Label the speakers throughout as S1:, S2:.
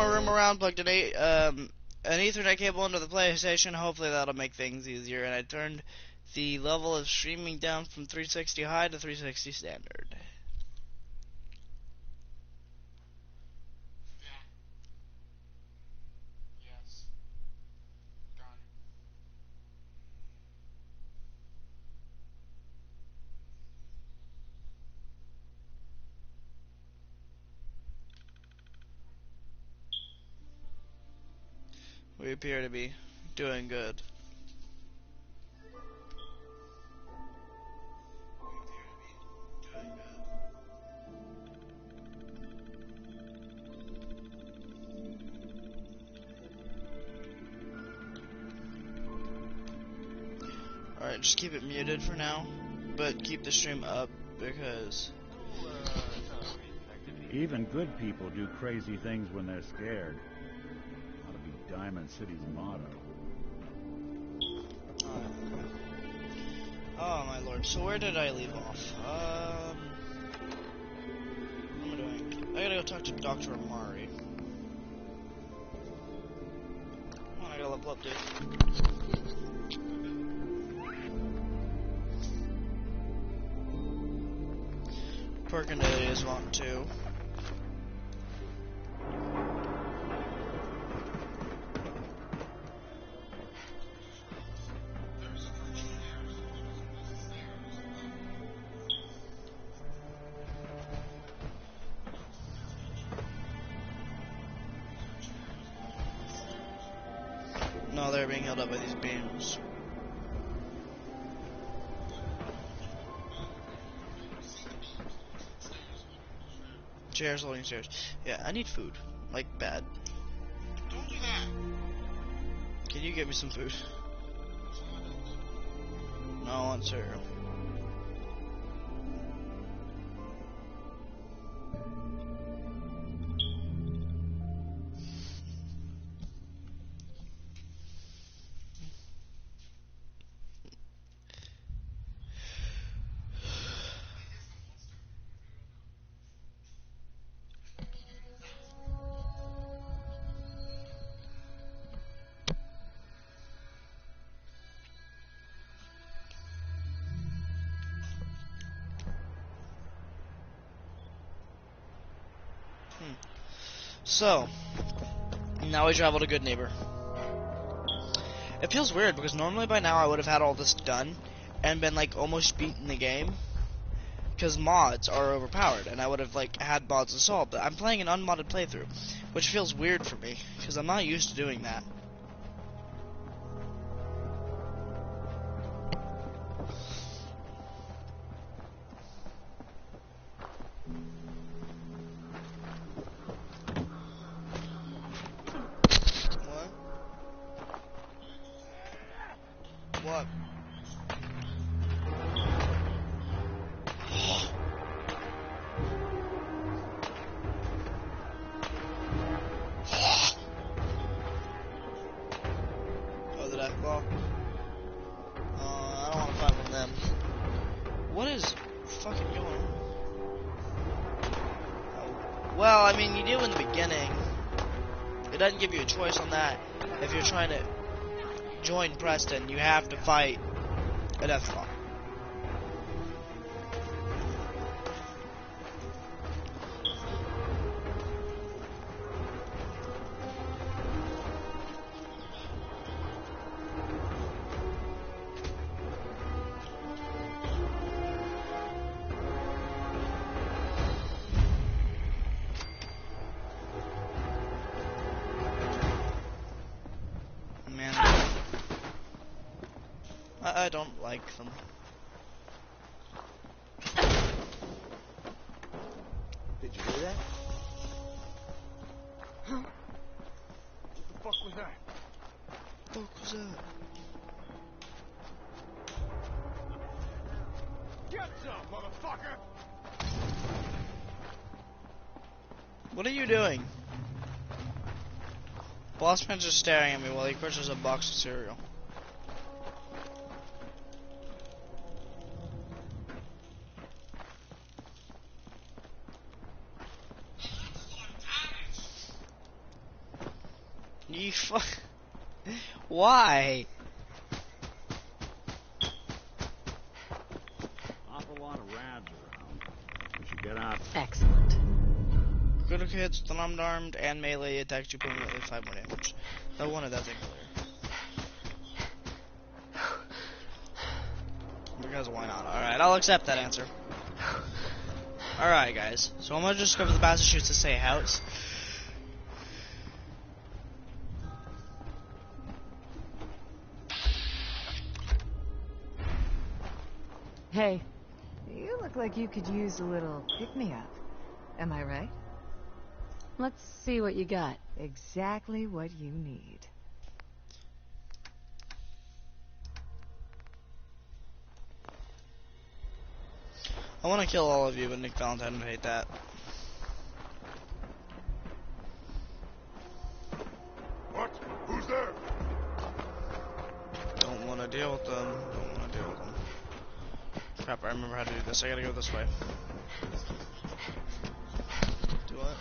S1: my room around, plugged an Ethernet cable into the PlayStation. Hopefully that'll make things easier. And I turned the level of streaming down from 360 high to 360 standard. We appear to be doing good. Alright, just keep it muted for now, but keep the stream up because...
S2: Even good people do crazy things when they're scared. Ought to be Diamond City's motto.
S1: Oh my lord, so where did I leave off? What am I doing? I gotta go talk to Dr. Amari. Come on, I gotta level up, dude. Perkinalia is want to. No, they're being held up by these beams. Chairs holding stairs. Yeah, I need food. Like, bad.
S3: Don't do that.
S1: Can you get me some food? No, I want cereal. So, now we travel to Good Neighbor. It feels weird because normally by now I would have had all this done and been like almost beaten the game because mods are overpowered and I would have like had mods installed, but I'm playing an unmodded playthrough, which feels weird for me because I'm not used to doing that. What? Oh, the death claw? I don't want to fight one of them. What is fucking going on? Oh. Well, I mean, you do in the beginning. It doesn't give you a choice on that. If you're trying to join Preston, you have to fight a death claw. Man, I don't like them.
S4: Did you hear that? Huh? What the fuck was that?
S1: What the fuck was that?
S4: Get some, motherfucker!
S1: What are you doing? Boss man's just staring at me while he crushes a box of cereal. You fuck. Why?
S2: Awful lot of rads around. We should get out.
S5: Excellent.
S1: Critical hits, unarmed, and melee attacks do permanently 5 more damage. I wanted that thing earlier. Because why not? Alright, I'll accept that answer. Alright, guys. So I'm gonna just go to the Massachusetts house.
S5: Hey, you look like you could use a little pick-me-up. Am I right? Let's see what you got. Exactly what you need.
S1: I want to kill all of you, but Nick Valentine would hate that.
S3: What? Who's there?
S1: Don't want to deal with them. Don't want to deal with them. Crap, I remember how to do this. I gotta go this way. Do what?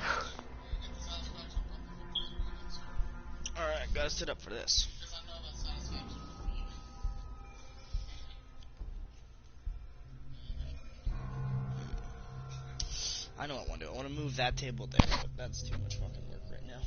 S1: Alright, gotta sit up for this. I know what I want to do. I want to move that table there, but that's too much fucking work right now.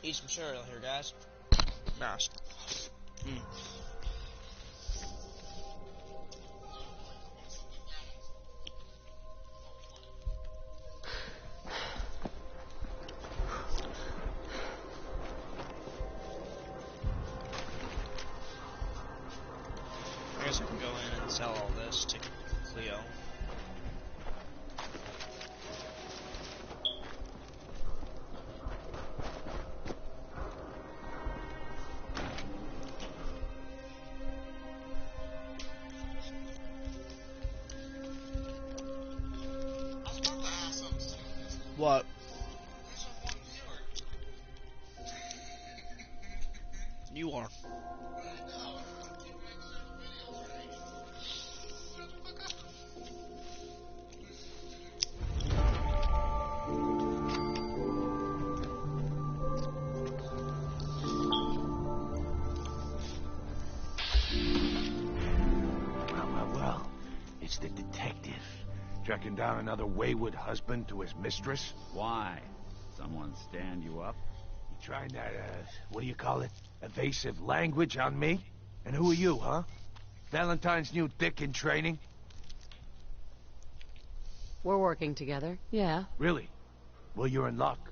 S1: Eat some cereal here, guys. Nice. I guess I can go in and sell all this to Cleo. What? You are.
S4: Well. It's the detective. Tracking down another wayward husband to his mistress.
S2: Why? Someone stand you up?
S4: You trying that, what do you call it? Evasive language on me? And who are you, huh? Valentine's new dick in training?
S5: We're working together. Yeah.
S4: Really? Well, you're in luck.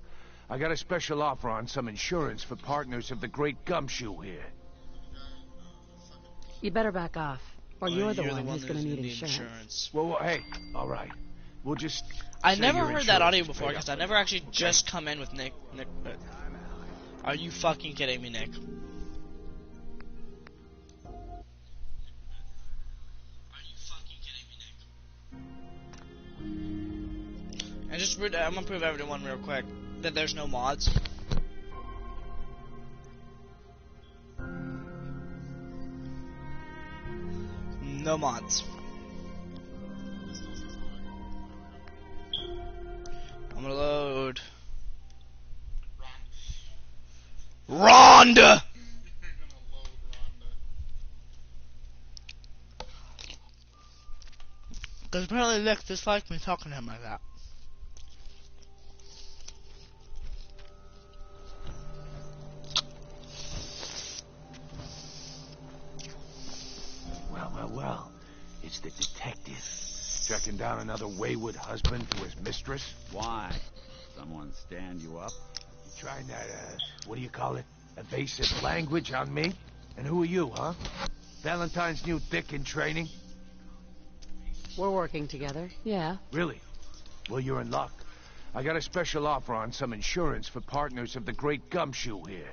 S4: I got a special offer on some insurance for partners of the Great Gumshoe here.
S5: You better back off, or
S1: Well,
S5: you're the one who's gonna need insurance.
S1: insurance.
S4: Well, hey, all right. We'll just...
S1: I
S4: say
S1: never
S4: your
S1: heard that
S4: insurance
S1: audio
S4: is
S1: before
S4: paid
S1: because
S4: up
S1: I
S4: for
S1: never
S4: you,
S1: actually
S4: okay?
S1: just come in with Nick. Are you fucking kidding me, Nick? And just I'm gonna prove everyone real quick that there's no mods. No mods. I'm gonna load. Rhonda! Because apparently Nick dislikes me talking to him like that.
S4: Well. It's the detective. Tracking down another wayward husband to his mistress.
S2: Why? Someone stand you up?
S4: You trying that, what do you call it? Evasive language on me? And who are you, huh? Valentine's new dick in training?
S5: We're working together. Yeah.
S4: Really? Well, you're in luck. I got a special offer on some insurance for partners of the Great Gumshoe here.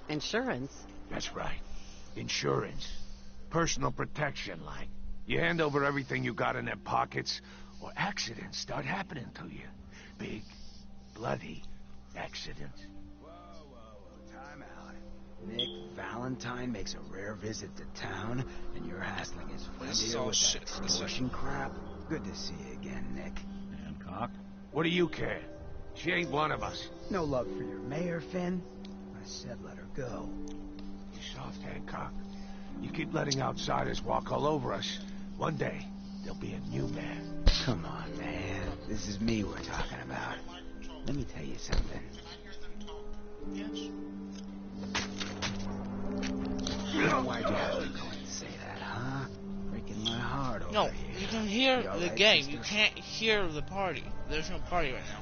S5: Insurance?
S4: That's right. Insurance. Personal protection, like. You hand over everything you got in their pockets, or accidents start happening to you. Big, bloody accidents.
S6: Whoa, time out. Nick Valentine makes a rare visit to town, and you're hassling his friend
S1: This is
S6: here
S1: all
S6: with
S1: shit
S6: that
S1: for the
S6: extortion crap? Good to see you again, Nick.
S2: Hancock?
S4: What do you care? She ain't one of us.
S6: No love for your mayor, Finn? I said let her go.
S4: You soft, Hancock. You keep letting outsiders walk all over us. One day, there'll be a new man.
S6: Come on, man. This is me we're talking about. Let me tell you something. Why'd you have to go and say that, huh? Breaking my heart over
S1: No,
S6: here.
S1: you can hear
S6: You all
S1: the
S6: right,
S1: game.
S6: sister?
S1: You can't hear the party. There's no party right now.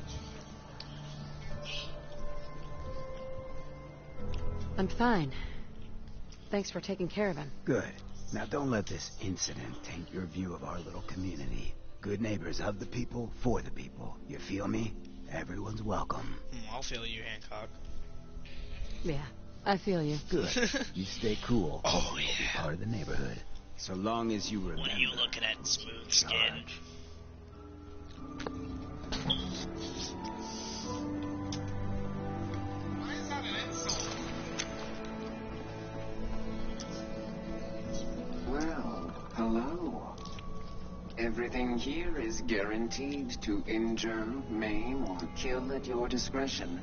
S5: I'm fine. Thanks for taking care of him.
S6: Good. Now don't let this incident taint your view of our little community. Good neighbors of the people, for the people. You feel me? Everyone's welcome.
S1: I'll feel you, Hancock.
S5: Yeah, I feel you.
S6: Good. You stay cool.
S1: Oh,
S6: You'll be
S1: yeah.
S6: part of the neighborhood. So long as you remember.
S1: What are you looking at, smooth skin?
S6: Charge.
S7: Well, hello. Everything here is guaranteed to injure, maim, or kill at your discretion.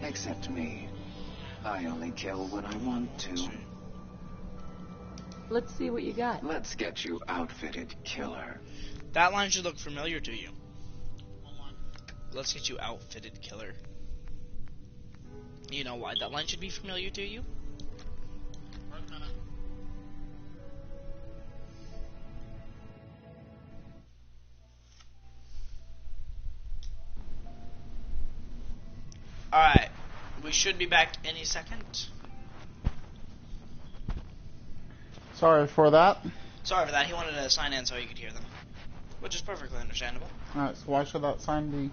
S7: Except me. I only kill when I want to.
S5: Let's see what you got.
S7: Let's get you outfitted, killer.
S1: That line should look familiar to you. Let's get you outfitted, killer. You know why that line should be familiar to you? Alright, we should be back any second.
S8: Sorry for that.
S1: Sorry for that, he wanted to sign in so he could hear them. Which is perfectly understandable.
S8: Alright, so why should that sign be...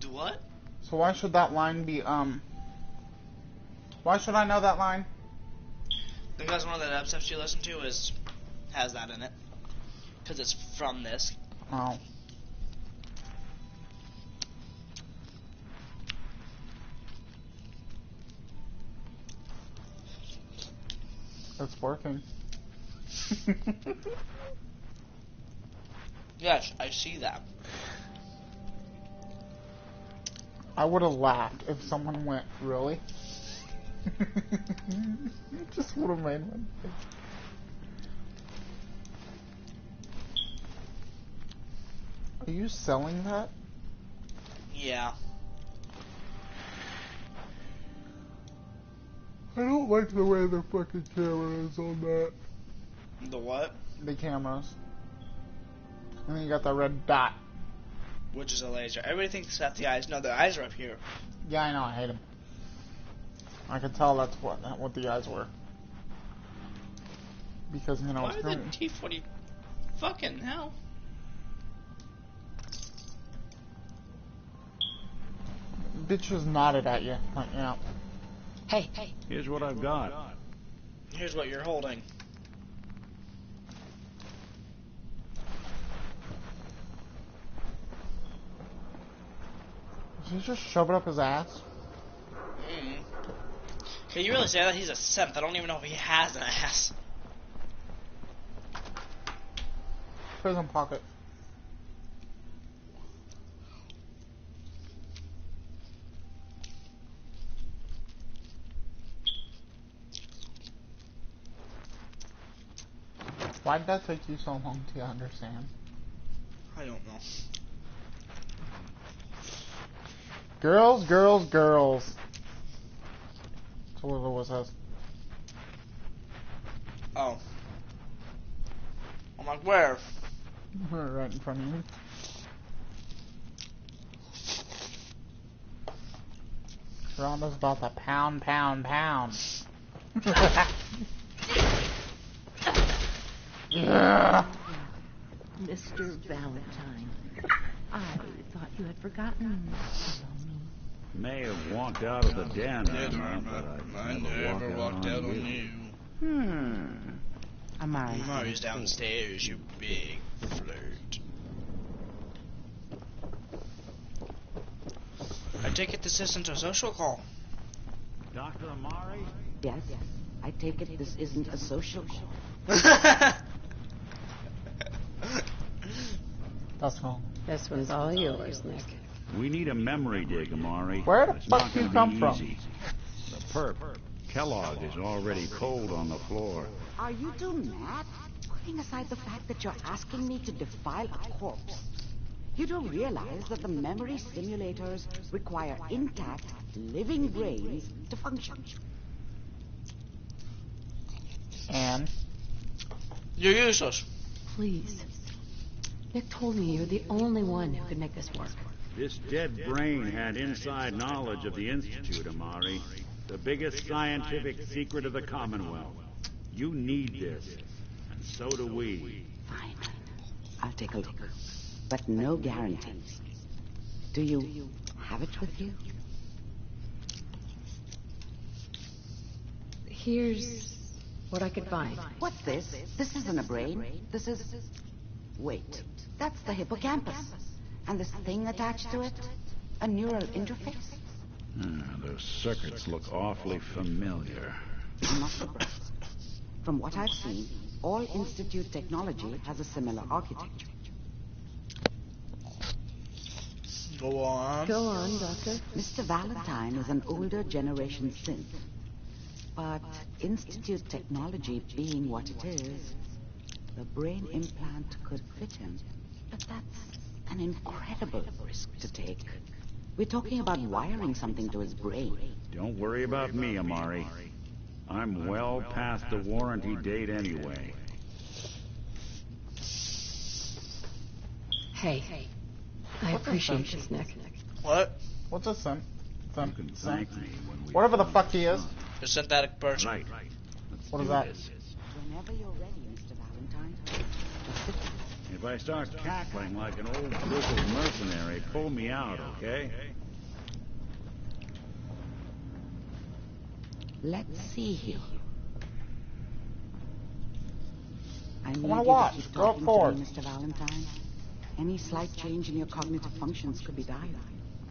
S1: Do what?
S8: So why should that line be, Why should I know that line?
S1: Because one of the dubsteps you listen to has that in it. Because it's from this.
S8: Oh. It's working.
S1: Yes, I see that.
S8: I would have laughed if someone went, really? Just would have made one. Are you selling that?
S1: Yeah.
S8: I don't like the way the fucking camera is on that.
S1: The what?
S8: The cameras. And then you got that red dot.
S1: Which is a laser. Everybody thinks that's the eyes. No, the eyes are up here.
S8: Yeah, I know, I hate them. I could tell that's what the eyes were. Because, you know,
S1: Why
S8: it's
S1: are the
S8: going...
S1: T40 fucking hell?
S8: Bitch just nodded at you. Like, yeah.
S5: Hey, hey.
S2: Here's what I've got.
S1: Here's what you're holding.
S8: Did he just shove it up his ass?
S1: Can you really say that? He's a synth. I don't even know if he has an ass.
S8: Prison pocket. Why did that take you so long to understand?
S1: I don't know.
S8: Girls, girls, girls. That's what Lewis says.
S1: Oh. I'm like, where?
S8: Right in front of you. Rhonda's about to pound, pound, pound. Yeah.
S9: Mr. Valentine, I thought you had forgotten about me.
S2: May have walked out of the den, but
S1: I never walked out on you. Amari's downstairs, you big flirt. I take it this isn't a social call.
S2: Dr. Amari?
S9: Yes, I take it this isn't a social call.
S8: That's wrong.
S10: This one's all yours, Nick.
S2: We need a memory dig, Amari.
S8: Where the
S2: It's
S8: fuck
S2: not
S8: do you
S2: gonna
S8: come
S2: be
S8: from?
S2: easy. The perp, Kellogg, is already cold on the floor.
S9: Are you two mad? Putting aside the fact that you're asking me to defile a corpse, you don't realize that the memory simulators require intact, living brains to function.
S8: And
S1: You're useless.
S10: Please. Nick told me you're the only one who could make this work.
S2: This dead brain had inside knowledge of the Institute, Amari. The biggest scientific secret of the Commonwealth. You need this, and so do we.
S9: Fine. I'll take a look. But no guarantees. Do you have it with you?
S10: Here's what I could find.
S9: What's this? This isn't a brain. This is... Wait. That's the hippocampus. And this thing attached to it? A neural interface?
S2: Those circuits look awfully familiar.
S9: I'm not surprised. From what I've seen, all Institute technology has a similar architecture.
S1: Go on.
S10: Go on, Doctor.
S9: Mr. Valentine is an older generation synth. But Institute technology being what it is, the brain implant could fit him. But that's an incredible risk to take. We're talking about wiring something to his brain.
S2: Don't worry about me, Amari. I'm well past the warranty date anyway.
S10: Hey. I appreciate this, Nick.
S1: What?
S8: what's a sim?
S2: You can thank me when we...
S8: Whatever the fuck he is.
S1: A synthetic person.
S2: Right.
S8: What is that?
S9: Whenever you're ready, Mr. Valentine. Just sit down.
S2: If I start cackling like an old grizzled mercenary, pull me out, okay?
S9: Let's see here. I need
S8: wanna
S9: you
S8: watch.
S9: to keep
S8: Go
S9: talking
S8: forward.
S9: to me, Mr. Valentine. Any slight change in your cognitive functions could be dire.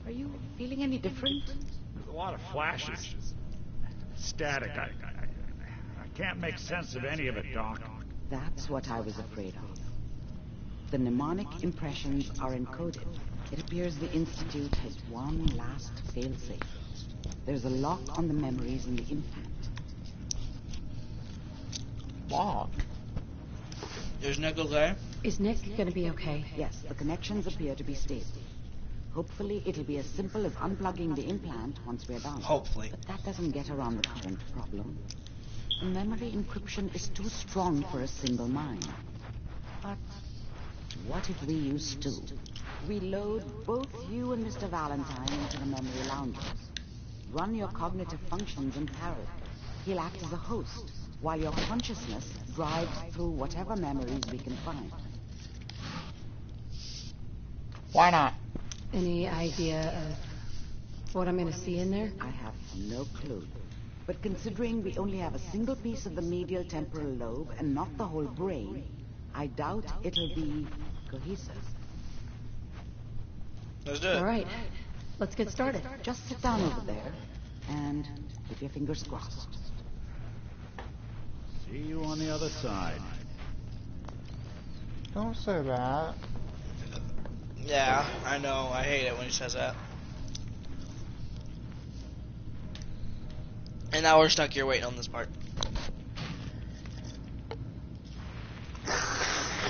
S9: Are you feeling any different?
S2: There's a lot of flashes. Static. I can't make sense of any of it, Doc.
S9: That's what I was afraid of. The mnemonic impressions are encoded. It appears the Institute has one last failsafe. There's a lock on the memories in the implant.
S8: Lock.
S1: There's Nick okay?
S10: Is Nick gonna be okay?
S9: Yes, the connections appear to be stable. Hopefully, it'll be as simple as unplugging the implant once we're done.
S1: Hopefully.
S9: But that doesn't get around the current problem. The memory encryption is too strong for a single mind. But what if we use two? We load both you and Mr. Valentine into the memory lounges. Run your cognitive functions in parallel. He'll act as a host, while your consciousness drives through whatever memories we can find.
S8: Why not?
S10: Any idea of what I'm gonna see in there?
S9: I have no clue. But considering we only have a single piece of the medial temporal lobe and not the whole brain, I doubt it'll be cohesive.
S1: Let's do it.
S10: All right. Let's get started.
S9: Just sit down over there and keep your fingers crossed.
S2: See you on the other side.
S8: Don't say that.
S1: Yeah, I know. I hate it when he says that. And now we're stuck here waiting on this part.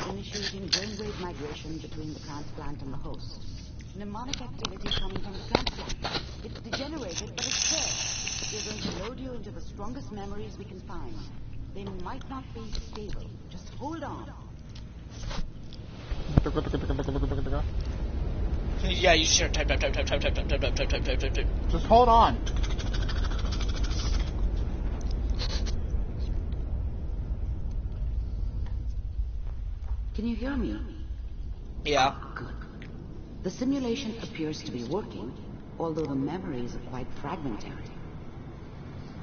S9: Initiating brainwave migration between the transplant and the host. Mnemonic activity coming from the transplant. It's degenerated, but it's there. We're going to load you into the strongest memories we can find. They might not be stable. Just hold on.
S1: Yeah, you should type.
S8: Just hold on.
S9: Can you hear me?
S1: Yeah.
S9: Good. The simulation appears to be working, although the memories are quite fragmentary.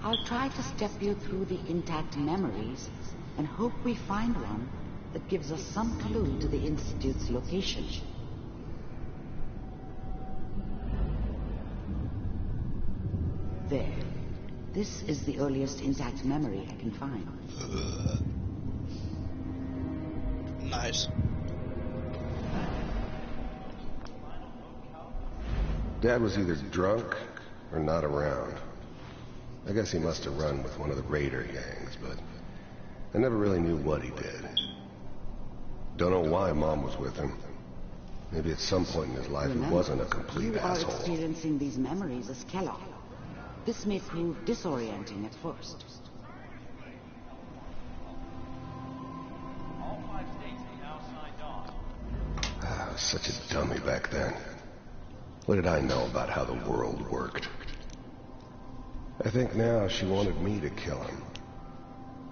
S9: I'll try to step you through the intact memories and hope we find one that gives us some clue to the Institute's location. There. This is the earliest intact memory I can find.
S1: Nice.
S11: Dad was either drunk or not around. I guess he must have run with one of the raider gangs, but I never really knew what he did. Don't know why Mom was with him. Maybe at some point in his life he wasn't a complete asshole.
S9: You are experiencing these memories as Kellogg. This may prove disorienting at first.
S11: I was such a dummy back then. What did I know about how the world worked? I think now she wanted me to kill him.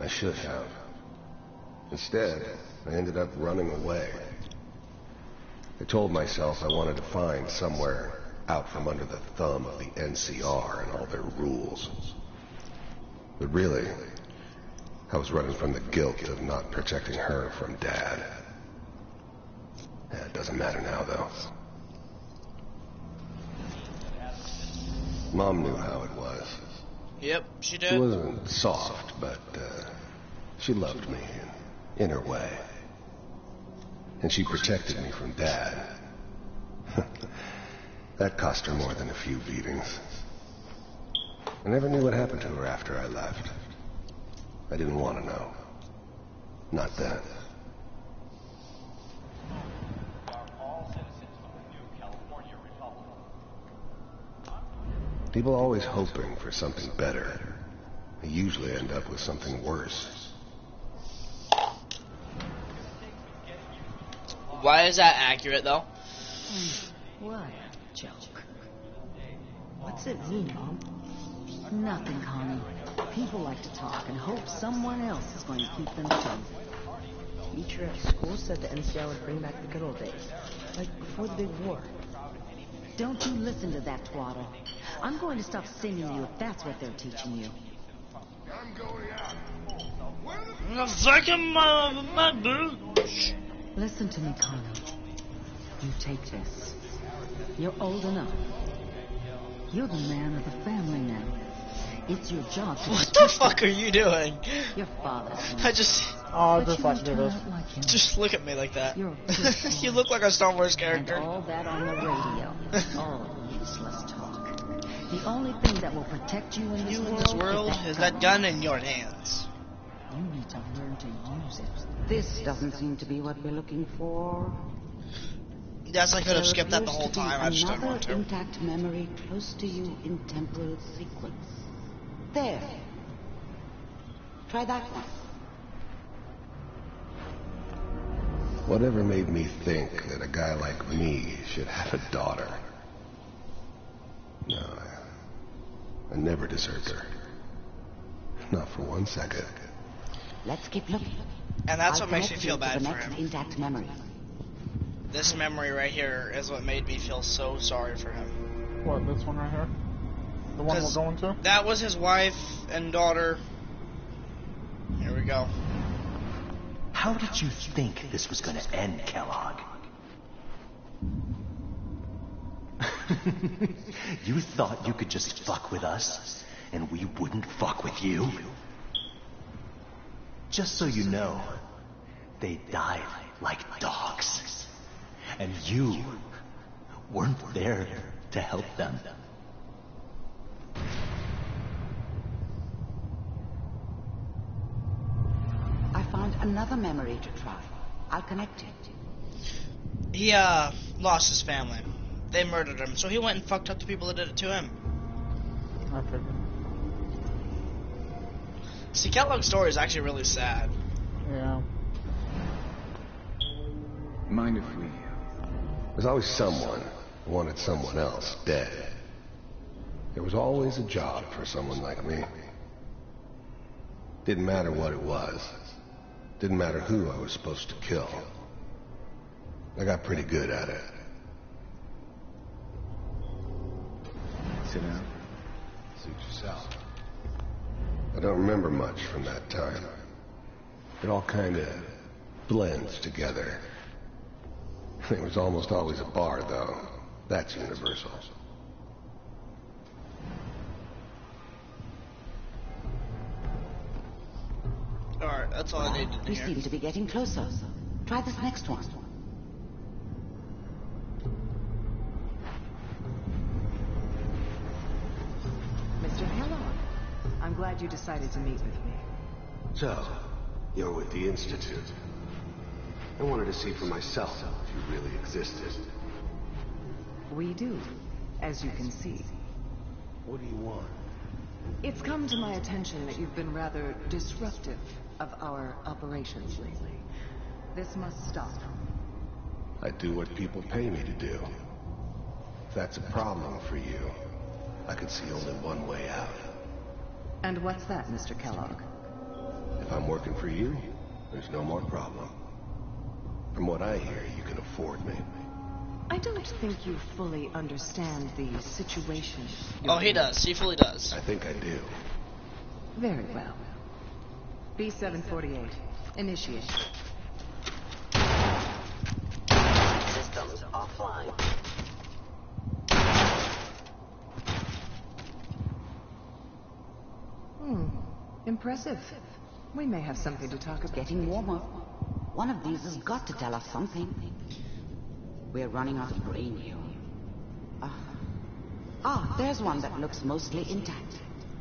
S11: I should have. Instead, I ended up running away. I told myself I wanted to find somewhere out from under the thumb of the NCR and all their rules. But really, I was running from the guilt of not protecting her from Dad. It doesn't matter now, though. Mom knew how it was.
S1: Yep, she did.
S11: She wasn't soft, but she loved me in her way. And she protected me from Dad. That cost her more than a few beatings. I never knew what happened to her after I left. I didn't want to know. Not then. People are always hoping for something better. They usually end up with something worse.
S1: Why is that accurate, though?
S5: What a joke. What's it mean, Mom?
S9: Nothing, Connie. People like to talk and hope someone else is going to keep them dumb.
S12: Teacher at school said the NCR would bring back the good old days. Like before the big war.
S9: Don't you listen to that twaddle. I'm going to stop singing you if that's what they're teaching you.
S3: I'm going out.
S1: I'm fucking my boots.
S9: Listen to me, Connie. You take this. You're old enough. You're the man of the family now. It's your job to
S1: What the fuck are you doing?
S9: Your father's
S1: I just...
S8: Oh, just like do this.
S9: like him.
S1: Just look at me like that.
S9: You're a good boy.
S1: You look like a Star Wars character.
S9: And all that on the radio. All useless talk. The only thing that will protect you in this world,
S1: is that gun in your hands.
S9: You need to learn to use it. This doesn't seem to be what we're looking for.
S1: Yes, I could have skipped that the whole time. I just didn't want to.
S9: Another intact memory close to you in temporal sequence. There. Try that one.
S11: Whatever made me think that a guy like me should have a daughter? No, I never deserved her. Not for 1 second.
S9: Let's keep looking.
S1: And that's
S9: I'll
S1: what makes me
S9: connect
S1: feel
S9: you to
S1: bad
S9: the
S1: for
S9: next
S1: him.
S9: intact memory.
S1: This memory right here is what made me feel so sorry for him.
S8: What, this one right here? The one we're going to?
S1: That was his wife and daughter. Here we go.
S13: How did you think this was going to end, Kellogg? You thought you could just fuck with us, and we wouldn't fuck with you? Just so you know, they died like dogs. And you weren't there to help them.
S9: I found another memory to try. I'll connect it.
S1: He, lost his family. They murdered him, so he went and fucked up the people that did it to him.
S8: I figured.
S1: See, Kellogg's story is actually really sad.
S8: Yeah.
S6: Mind if we...
S11: There's always someone who wanted someone else dead. There was always a job for someone like me. Didn't matter what it was. Didn't matter who I was supposed to kill. I got pretty good at it. Sit down. Suit yourself. I don't remember much from that time. It all kind of blends together. It was almost always a bar, though. That's universal.
S1: Alright, that's all I needed to
S9: You
S1: hear.
S9: seem to be getting closer. Try this next one.
S5: Mr. Kellogg, I'm glad you decided to meet with me.
S11: So, you're with the Institute. I wanted to see for myself if you really existed.
S5: We do, as you can see.
S11: What do you want?
S5: It's come to my attention that you've been rather disruptive of our operations lately. This must stop.
S11: I do what people pay me to do. If that's a problem for you, I can see only one way out.
S5: And what's that, Mr. Kellogg?
S11: If I'm working for you, there's no more problem. From what I hear, you can afford me.
S5: I don't think you fully understand the situation.
S1: Oh, he does. He fully does.
S11: I think I do.
S5: Very well. B-748. Initiate.
S9: Systems offline.
S5: Impressive. We may have something to talk about.
S9: Getting warmer. One of these has got to tell us something. We're running out of brain here. There's one that looks mostly intact.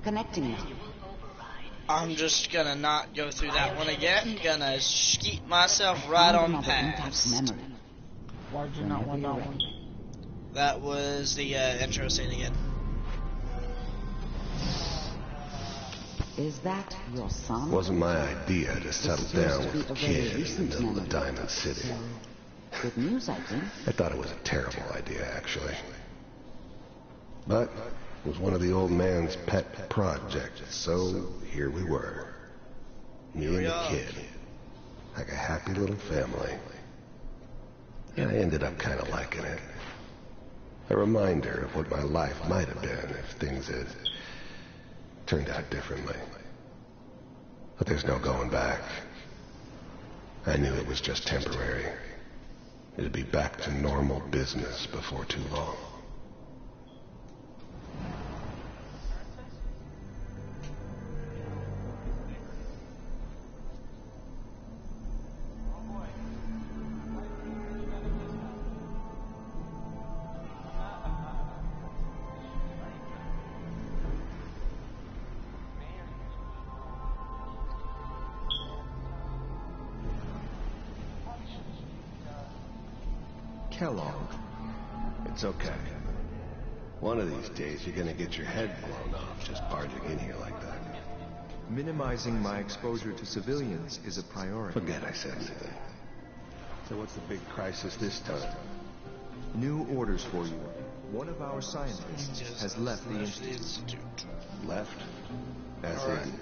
S9: Connecting now.
S1: I'm just gonna not go through that one again. Gonna skeet myself right on past.
S9: Memory.
S8: Why did you not want that one?
S1: That was the intro scene again.
S9: Is that your son?
S11: Wasn't my idea to settle down with a kid in the middle of Diamond City.
S9: Good news, I think.
S11: I thought it was a terrible idea, actually. But it was one of the old man's pet projects, so here we were. Me and the kid. Like a happy little family. And I ended up kind of liking it. A reminder of what my life might have been if things had turned out differently. But there's no going back. I knew it was just temporary. It'd be back to normal business before too long.
S14: Kellogg.
S11: It's okay. One of these days you're gonna get your head blown off just barging in here like that.
S14: Minimizing my exposure to civilians is a priority.
S11: Forget I said anything. So what's the big crisis this time?
S14: New orders for you. One of our scientists has left the Institute.
S11: Left? As in?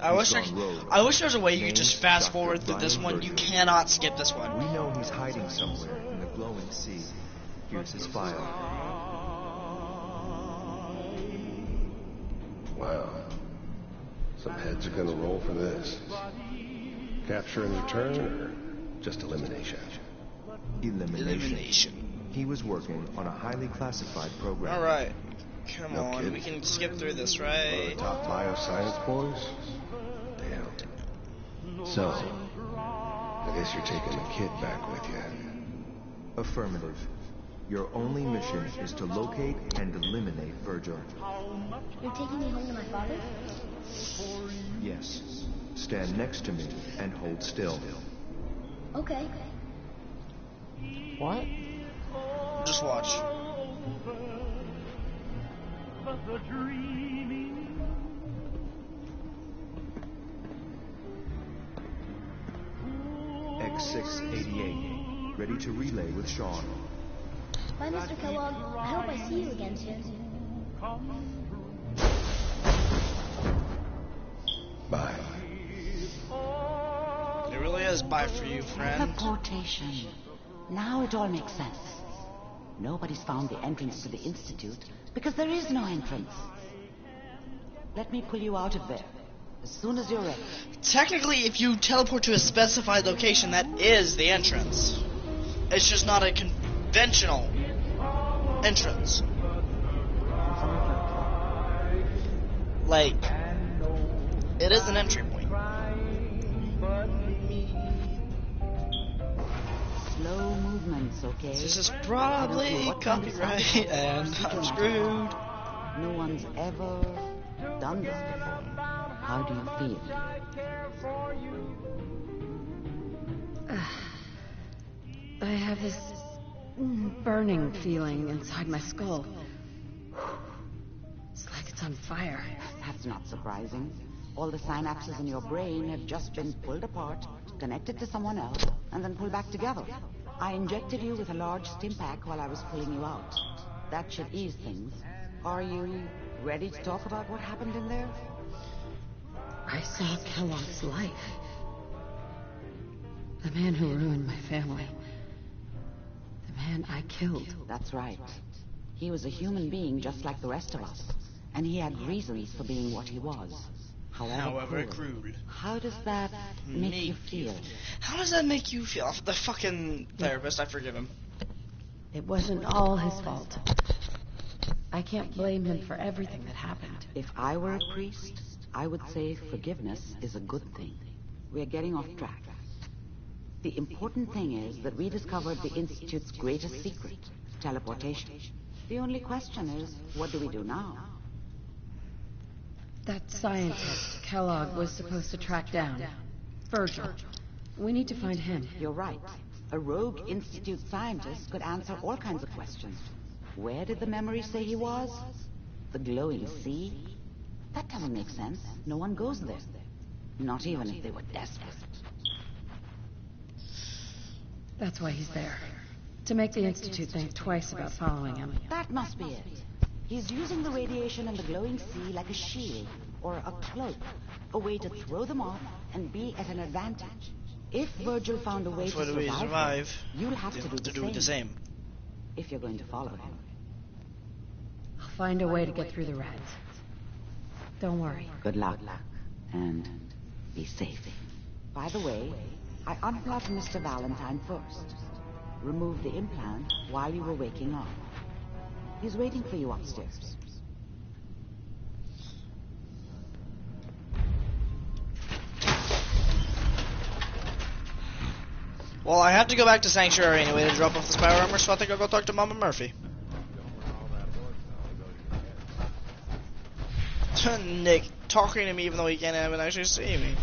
S1: I wish there was a way you could just fast forward through this one. You cannot skip this one.
S14: We know he's hiding somewhere in the glowing sea. Here's his file.
S11: Wow. Some heads are gonna roll for this. Capture and return, or just elimination?
S14: Elimination. He was working on a highly classified program.
S1: Alright. Come
S11: No
S1: on,
S11: kidding.
S1: we can skip through this,
S11: One of
S1: right?
S11: the top bioscience boys? Damn. So, I guess you're taking the kid back with you.
S14: Affirmative. Your only mission is to locate and eliminate Virgil.
S15: You're taking me home to my father?
S14: Yes. Stand next to me and hold still.
S15: Okay.
S8: What?
S1: Just watch.
S14: X688. Ready to relay with Sean.
S15: Bye, Mr. Kellogg. I hope I see you again soon.
S11: Bye.
S1: It really is bye for you, friend.
S9: Teleportation. Now it all makes sense. Nobody's found the entrance to the Institute because there is no entrance. Let me pull you out of there as soon as you're ready.
S1: Technically, if you teleport to a specified location, that is the entrance. It's just not a conventional entrance. Like, it is an entry point.
S9: Slow movements, okay?
S1: This is probably copyright, and I'm screwed.
S9: No one's ever done this before. How do you feel?
S10: I have this burning feeling inside my skull. It's like it's on fire.
S9: That's not surprising. All the synapses in your brain have just been pulled apart, connected to someone else, and then pulled back together. I injected you with a large stim pack while I was pulling you out. That should ease things. Are you ready to talk about what happened in there?
S10: I saw Kellogg's life. The man who ruined my family. The man I killed.
S9: That's right. He was a human being just like the rest of us. And he had reasons for being what he was.
S1: However cruel.
S9: How does that make you feel?
S1: How does that make you feel? The fucking therapist, I forgive him.
S10: It wasn't all his fault. I can't blame him for everything that happened.
S9: If I were a priest, I would say forgiveness is a good thing. We're getting off track. The important thing is that we discovered the Institute's greatest secret, teleportation. The only question is, what do we do now?
S10: That scientist, Kellogg, was supposed to track down. Virgil. We need to find him.
S9: You're right. A rogue Institute scientist could answer all kinds of questions. Where did the memory say he was? The glowing sea? That doesn't make sense. No one goes there. Not even if they were desperate.
S10: That's why he's there. To make the Institute think twice about following him.
S9: That must be it. He's using the radiation and the glowing sea like a shield or a cloak, a way to throw them off and be at an advantage. If Virgil found a way to survive, you'll have to do the same. If you're going to follow him.
S10: I'll find a way to get through the rats. Don't worry.
S9: Good luck. And be safe. By the way, I unplugged Mr. Valentine first. Removed the implant while you were waking up. He's waiting for you upstairs.
S1: Well, I have to go back to Sanctuary anyway to drop off the spy armor, so I think I'll go talk to Mama Murphy. Nick talking to me even though he can't even actually see me.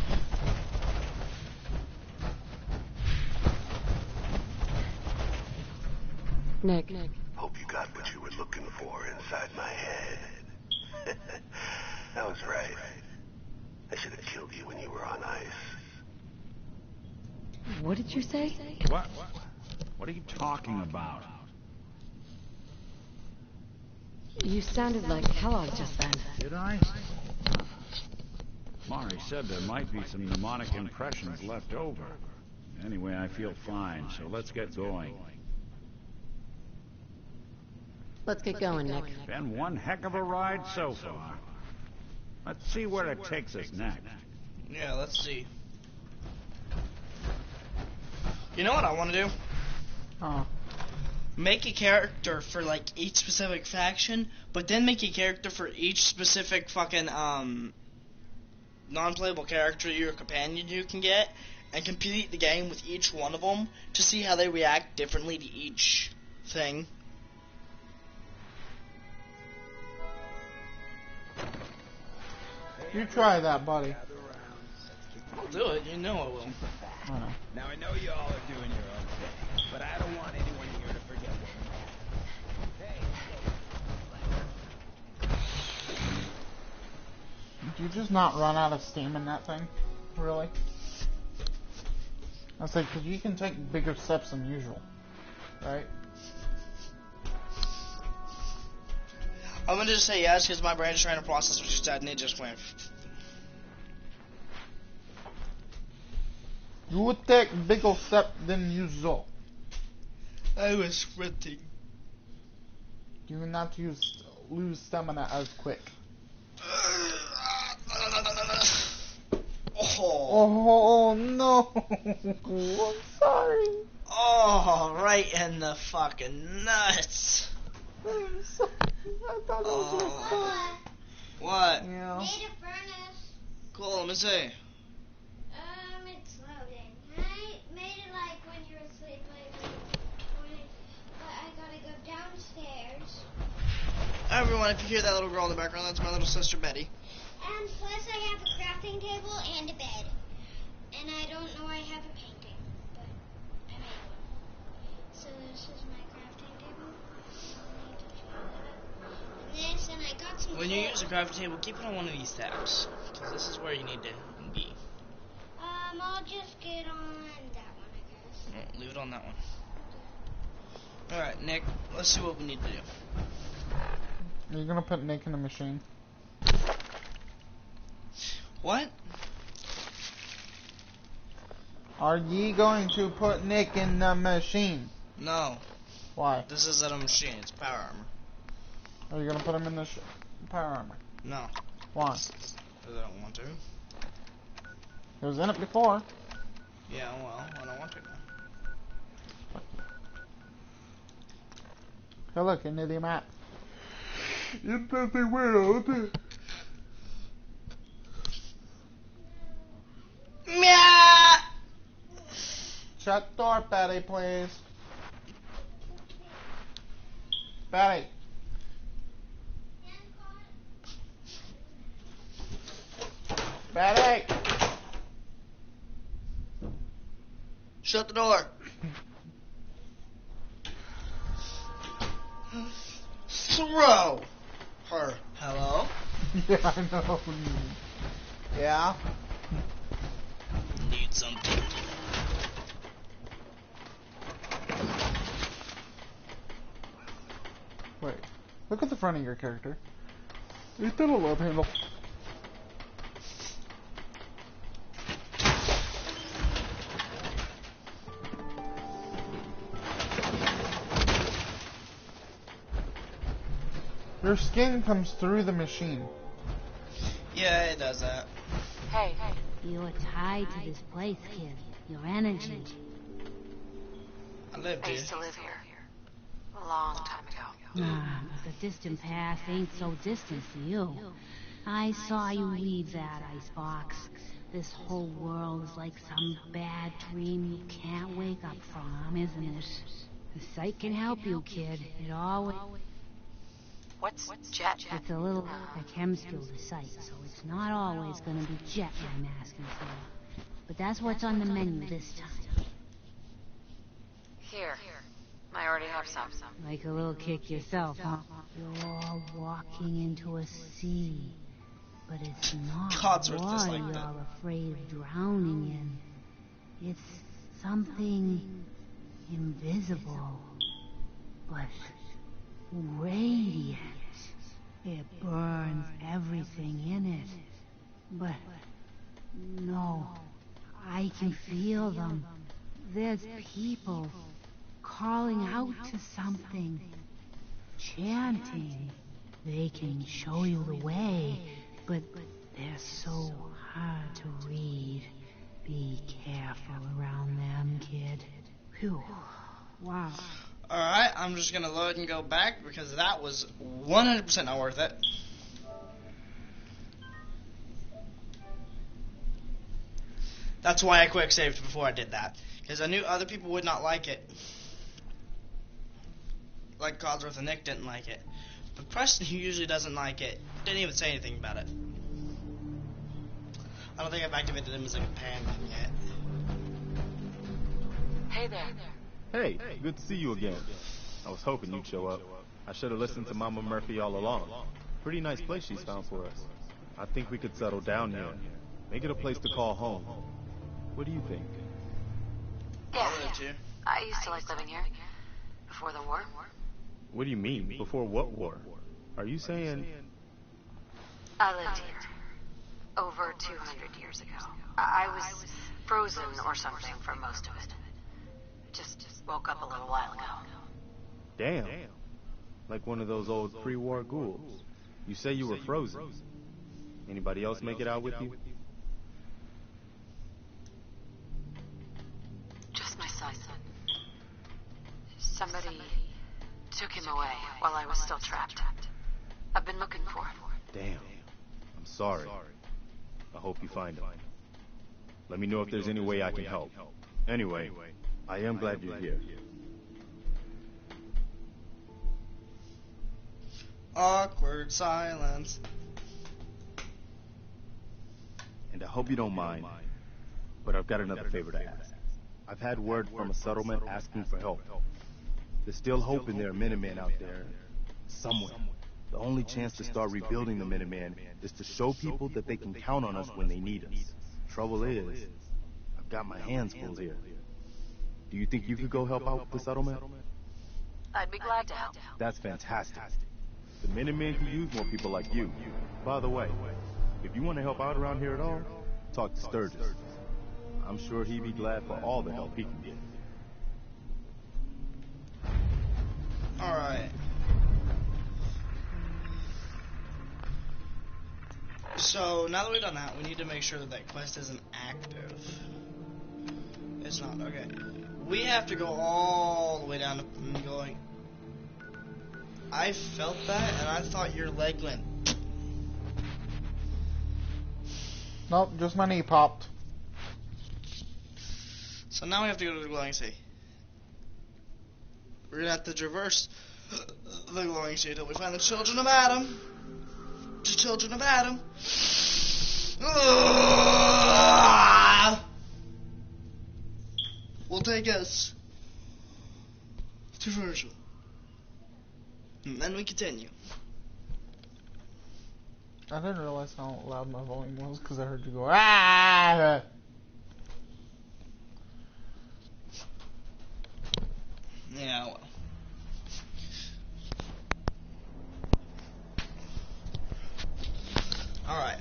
S10: Nick.
S11: Hope you got what you were looking for inside my head. I was right. I should have killed you when you were on ice.
S10: What did you say?
S2: What? What are you talking about?
S10: You sounded like Kellogg just then.
S2: Did I? Mari said there might be some mnemonic impressions left over. Anyway, I feel fine, so let's get going.
S10: Let's get going, Nick.
S2: Been one heck of a ride so far. Let's see where it takes us next.
S1: Yeah, let's see. You know what I want to do? Make a character for like each specific faction, but then make a character for each specific fucking non-playable character your companion you can get, and complete the game with each one of them to see how they react differently to each thing.
S8: You try that, buddy.
S1: I'll do it. You know I will.
S16: Now I know you all are doing your own thing, but I don't want anyone here to forget what we had.
S8: Did you just not run out of steam in that thing? Really? I was like, because you can take bigger steps than usual, right?
S1: I'm gonna just say yes because my brain is trying to process what you said and it just went.
S8: You would take bigger step than usual.
S1: I was sprinting.
S8: Do not lose stamina as quick. Oh no! I'm sorry.
S1: Oh, right in the fucking nuts.
S8: I'm sorry. I thought it was like fun.
S1: What?
S8: Yeah.
S15: Made a furnace.
S1: Cool, let me see.
S15: It's loading. I made it like when you're asleep, but I gotta go downstairs.
S1: Everyone, if you hear that little girl in the background, that's my little sister Betty.
S15: And plus I have a crafting table and a bed. And I don't know I have a painting, but I made one. So this is my crafting table. And I got some
S1: When you use a crafting table, keep it on one of these tabs, because this is where you need to be.
S15: I'll just get on that one, I guess.
S1: Well, leave it on that one. Alright, Nick, let's see what we need to do.
S8: Are you gonna put Nick in the machine?
S1: What?
S8: Are ye going to put Nick in the machine?
S1: No.
S8: Why?
S1: This isn't a machine, it's power armor.
S8: Are you gonna put him in the power armor?
S1: No.
S8: Why?
S1: Because I don't want to.
S8: He was in it before.
S1: Yeah, well, I don't want to now.
S8: Hey, look, into the map. Into the world.
S1: Meow!
S8: Shut the door, Betty, please. Betty. Betty!
S1: Shut the door. Throw her. Hello?
S8: Yeah, I know. Yeah?
S1: Need something.
S8: Wait. Look at the front of your character. He's got a love handle. Your skin comes through the machine.
S1: Yeah, it does that.
S10: Hey. You're tied to this place, kid. Your energy.
S1: I lived
S17: I
S1: here.
S17: used to live here. A long time ago.
S10: The distant past ain't so distant for you. I saw you leave that icebox. This whole world is like some bad dream you can't wake up from, isn't it? The sight can help you, kid. It always...
S17: What's jet?
S10: It's a little a chem skill to sight, so it's not always gonna be jet I'm asking for. But that's what's on the menu this time.
S17: Here. I already have some.
S10: Like a little kick yourself, huh? You're walking into a sea, but it's not
S1: Codsworth
S10: what
S1: just like
S10: you're
S1: that.
S10: afraid of drowning in. It's something invisible, but radiant. It burns everything in it. But no, I can feel them. There's people calling out to something, chanting. They can show you the way, but they're so hard to read. Be careful around them, kid. Phew. Wow.
S1: Alright, I'm just gonna load and go back because that was 100% not worth it. That's why I quick saved before I did that. Because I knew other people would not like it. Like Codsworth and Nick didn't like it. But Preston, who usually doesn't like it, didn't even say anything about it. I don't think I've activated him as a companion yet.
S17: Hey there.
S18: Hey, good to see you again. I was hoping you'd show up. I should have listened to Mama Murphy all along. Pretty nice place she's found for us. I think we could settle down here. Make it a place to call home. What do you think?
S17: Yeah. I used to like living here. Before the war.
S18: What do you mean? Before what war? Are you saying...
S17: I lived here. Over 200 years ago. I was frozen or something for most of it. Just woke up a little while ago.
S18: Damn. Like one of those old pre-war ghouls. You say you were frozen. Anybody else make it out with you?
S17: Just my son. Somebody took him away while I was still trapped. I've been looking for him.
S18: Damn. I'm sorry. I hope you find him. Let me know if there's any way I can help. Anyway, I am glad you're here.
S1: Awkward silence.
S18: And I hope you don't mind, but I've got another favor to ask. I've had word from a settlement asking for help. There's still hope in there are Minutemen out there, somewhere. The only chance to start rebuilding the Minutemen is to show people that they can count on us when they need us. Trouble is, I've got my hands full here. Do you think you could go help out the settlement?
S17: I'd be glad to help.
S18: That's fantastic. The Minutemen can use more people like you. By the way, if you want to help out around here at all, talk to Sturgis. I'm sure he'd be glad for all the help he can get.
S1: Alright. So, now that we've done that, we need to make sure that that quest isn't active. It's not, okay. We have to go all the way down to going. I felt that, and I thought your leg went.
S8: Nope, just my knee popped.
S1: So now we have to go to the glowing sea. We're gonna have to traverse the glowing sea until we find the children of Adam. The children of Adam. Will take us to Virgil. And then we continue.
S8: I didn't realize how loud my volume was because I heard you go, ah!
S1: Yeah, well. Alright.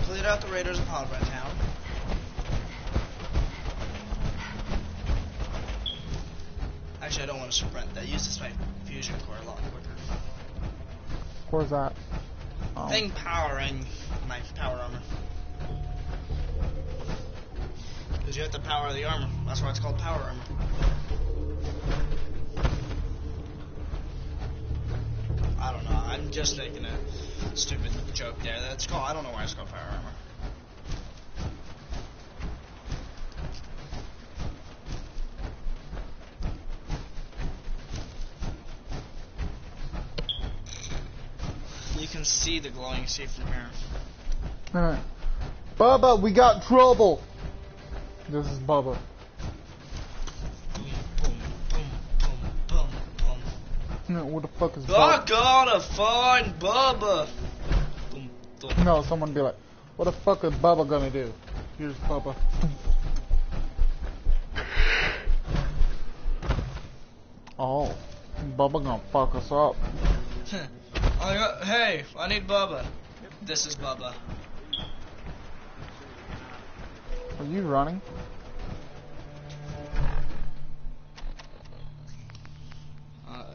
S1: Cleared out the raiders of Hogwarts Town. Actually, I don't want to sprint. That uses my fusion core a lot quicker.
S8: Where's that?
S1: Thing powering my power armor. Because you have to power the armor. That's why it's called power armor. I don't know. I'm just making a stupid joke there. That's called. I don't know why it's called power armor. You can see the glowing sea from here.
S8: Alright. Bubba, we got trouble! This is Bubba. No, what the fuck is Bubba?
S1: I gotta find Bubba!
S8: No, someone be like, what the fuck is Bubba gonna do? Here's Bubba. Oh, Bubba gonna fuck us up.
S1: Hey, I need Bubba. This is Bubba.
S8: Are you running?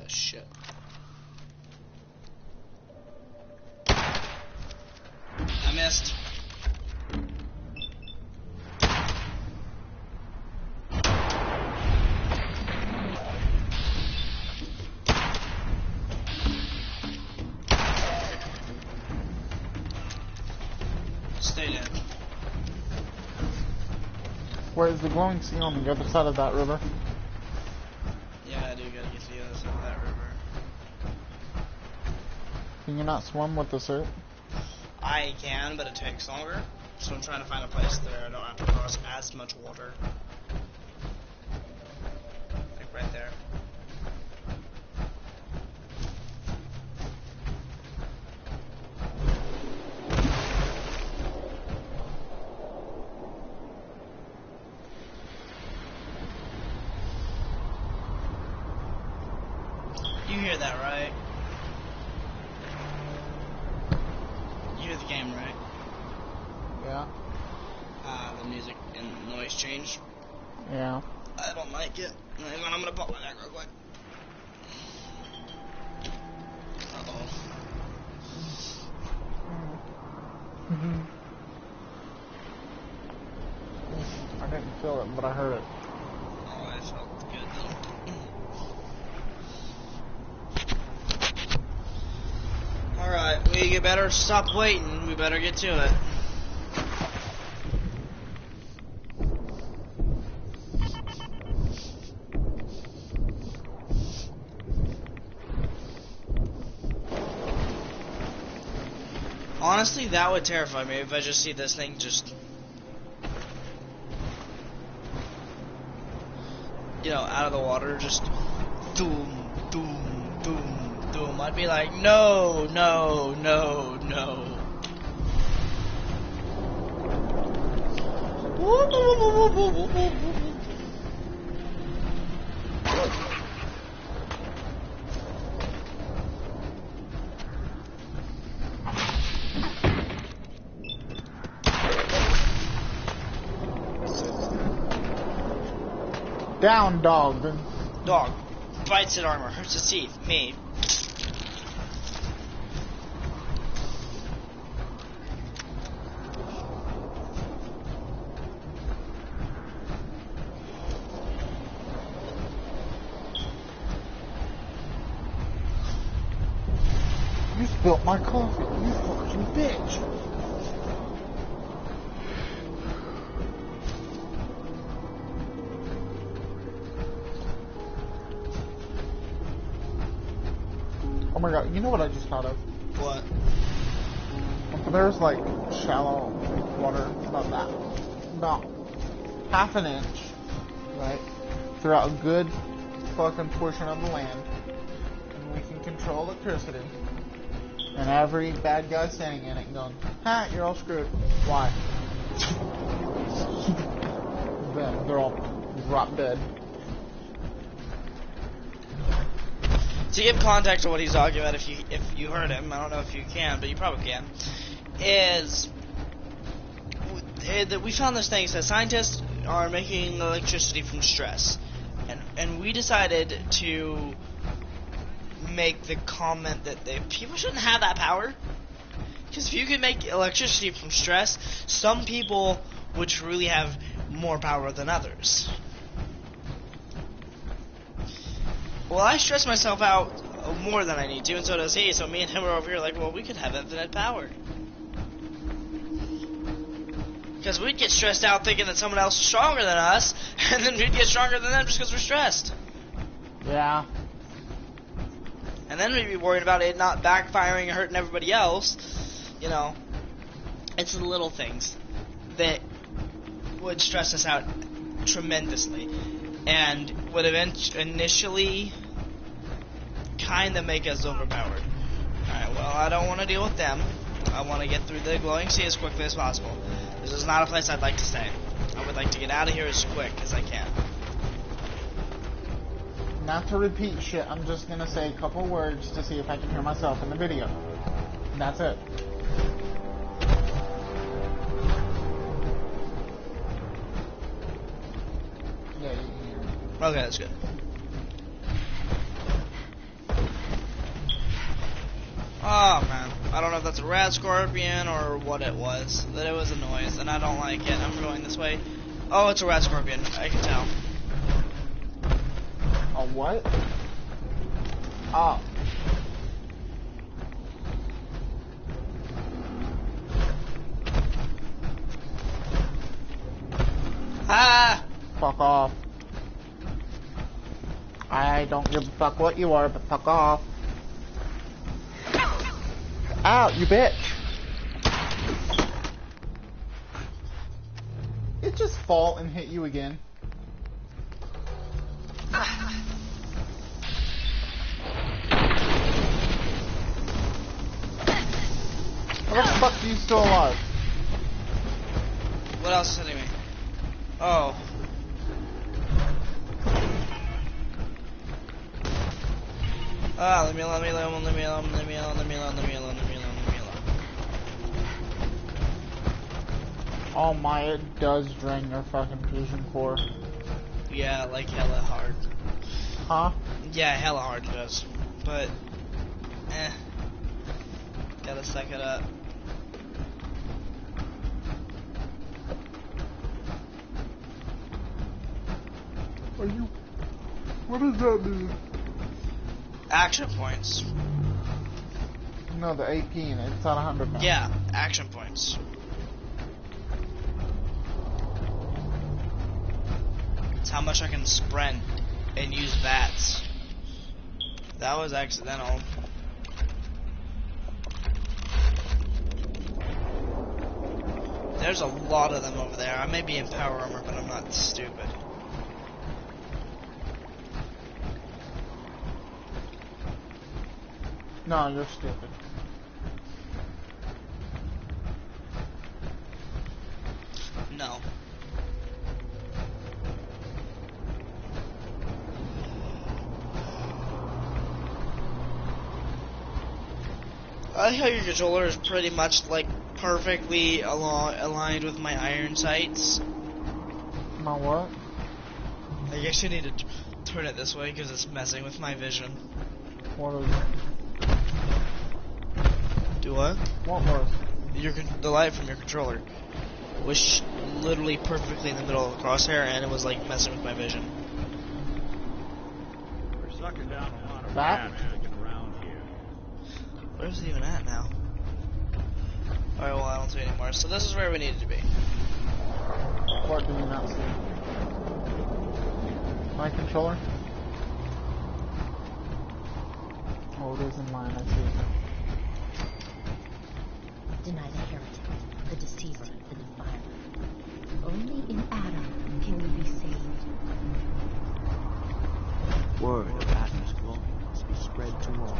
S1: Shit. I missed. Stay dead.
S8: Where's the glowing sea on the other side of that river?
S1: Yeah, I do gotta get to the other side of that river.
S8: Can you not swim with the suit?
S1: I can, but it takes longer. So I'm trying to find a place there I don't have to cross as much water. Like right there. You hear that, right? You hear the game, right?
S8: Yeah.
S1: The music and noise change.
S8: Yeah.
S1: I don't like it. Hang on, I'm gonna pop my neck real quick. Uh-oh.
S8: I didn't feel it, but I heard it.
S1: Oh, I felt good though. Alright, we better stop waiting. We better get to it. Honestly, that would terrify me if I just see this thing just, you know, out of the water, just doom, doom, doom, doom. I'd be like, no, no, no, no.
S8: Down, dog.
S1: Dog. Bites at armor. Hurts his teeth. Me.
S8: You spilt my coffee. You fucking bitch. Oh my god, you know what I just thought of?
S1: What?
S8: There's like shallow water, about half an inch, right? Throughout a good fucking portion of the land. And we can control electricity. And every bad guy standing in it going, ha, you're all screwed. Why? Then they're all drop dead.
S1: To give context to what he's talking about, if you heard him, I don't know if you can, but you probably can, is that we found this thing that says scientists are making electricity from stress, and we decided to make the comment that people shouldn't have that power, because if you could make electricity from stress, some people would truly have more power than others. Well, I stress myself out more than I need to, and so does he, so me and him are over here like, well, we could have infinite power. Because we'd get stressed out thinking that someone else is stronger than us, and then we'd get stronger than them just because we're stressed.
S8: Yeah.
S1: And then we'd be worried about it not backfiring and hurting everybody else. You know, it's the little things that would stress us out tremendously. And would initially kind of make us overpowered. Alright, well, I don't want to deal with them. I want to get through the glowing sea as quickly as possible. This is not a place I'd like to stay. I would like to get out of here as quick as I can.
S8: Not to repeat shit, I'm just gonna say a couple words to see if I can hear myself in the video. And that's it. Yeah, you can hear me.
S1: Okay, that's good. Oh man, I don't know if that's a rat scorpion or what it was. That it was a noise, and I don't like it. I'm going this way. Oh, it's a rat scorpion. I can tell.
S8: A what? Oh.
S1: Ah!
S8: Fuck off. I don't give a fuck what you are, but fuck off. Ow, you bitch. It just fall and hit you again. How the fuck are you still alive?
S1: What else is hitting me? Oh. Ah, leave me alone, leave me alone, leave me alone, leave me alone, leave me alone, leave me alone, leave me alone, leave me alone.
S8: Oh my, it does drain your fucking fusion core.
S1: Yeah, like hella hard.
S8: Huh?
S1: Yeah, hella hard it does. But, gotta suck it up.
S8: Are you... What does that mean?
S1: Action points.
S8: No, the AP in it. It's at 100 now.
S1: Yeah, action points. It's how much I can sprint and use VATS. That was accidental. There's a lot of them over there. I may be in power armor, but I'm not stupid.
S8: No, you're stupid.
S1: No. I like how your controller is pretty much like perfectly aligned with my iron sights.
S8: My what?
S1: I guess you need to turn it this way because it's messing with my vision.
S8: What is it?
S1: Do what?
S8: What was?
S1: The light from your controller was literally perfectly in the middle of the crosshair, and it was like messing with my vision.
S2: We're sucking down a lot of
S8: That?
S2: rats sticking around here.
S1: Where's it even at now? Alright, well, I don't see it anymore. So this is where we needed to be.
S8: What do you not see? My controller? Oh, it is in line. I see it.
S19: Deny the heretic, the deceiver, the defiler. Only in Adam can we be saved.
S13: Word of Adam's glory must be spread to all.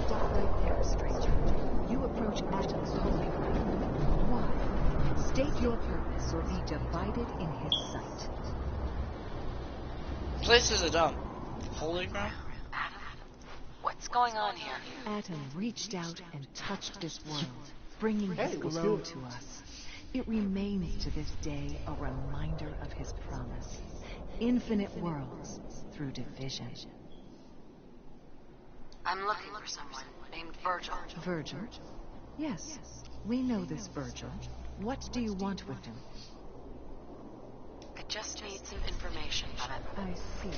S5: Stop right there, stranger. You approach Atom's holy ground. Why? State your purpose or be divided in his sight.
S1: Place is a dump. Holy ground?
S17: What's going on here?
S5: Atom reached out and touched this world, bringing his glow to us. It remains to this day a reminder of his promise. Infinite worlds through division.
S17: I'm looking for someone named Virgil.
S5: Virgil? Yes, we know this Virgil. What do you want with him?
S17: I just need some information on it.
S5: I see.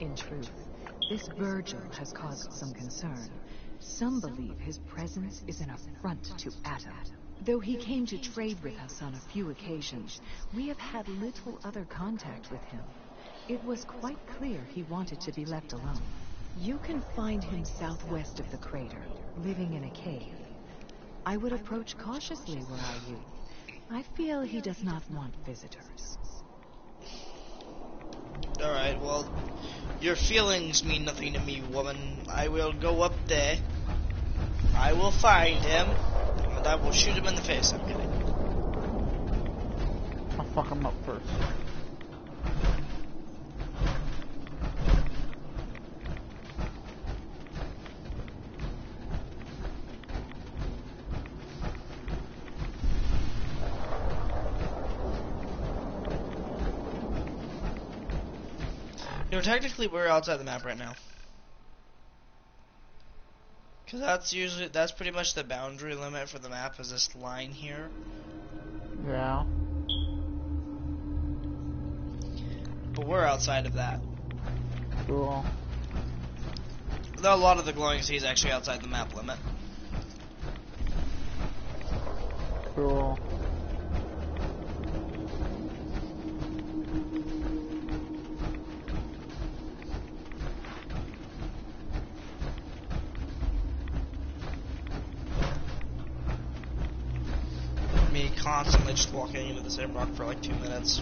S5: In truth, this Virgil has caused some concern. Some believe his presence is an affront to Atom. Though he came to trade with us on a few occasions, we have had little other contact with him. It was quite clear he wanted to be left alone. You can find him southwest of the crater, living in a cave. I would approach cautiously were I you. I feel he does not want visitors.
S1: Alright, well, your feelings mean nothing to me, woman. I will go up there. I will find him. And I will shoot him in the face. I'm kidding.
S8: I'll fuck him up first.
S1: You know, technically we're outside the map right now. Cause that's pretty much the boundary limit for the map, is this line here.
S8: Yeah.
S1: But we're outside of that.
S8: Cool.
S1: Though a lot of the glowing sea is actually outside the map limit.
S8: Cool.
S1: Me constantly just walking into the same rock for like 2 minutes.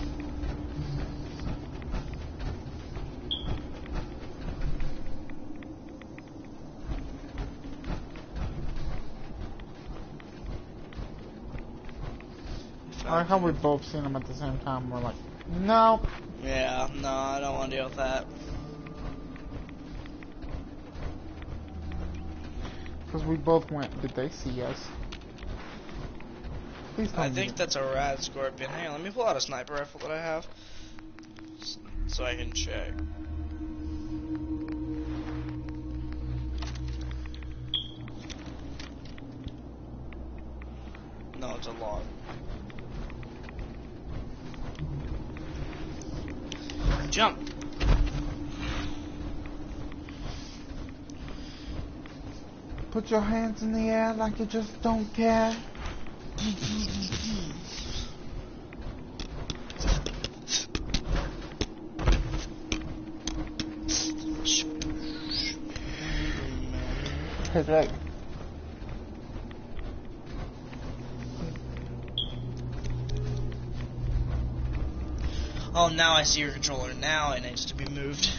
S8: I like how we both seen him at the same time. We're like, nope.
S1: Yeah, no, I don't want to deal with that.
S8: Because we both went. Did they see us? Please tell
S1: I
S8: me
S1: think that's a rad scorpion. Hang on, let me pull out a sniper rifle that I have, so I can check. No, it's a log. Jump!
S8: Put your hands in the air like you just don't care. His leg.
S1: Oh, now I see your controller. Now it needs to be moved.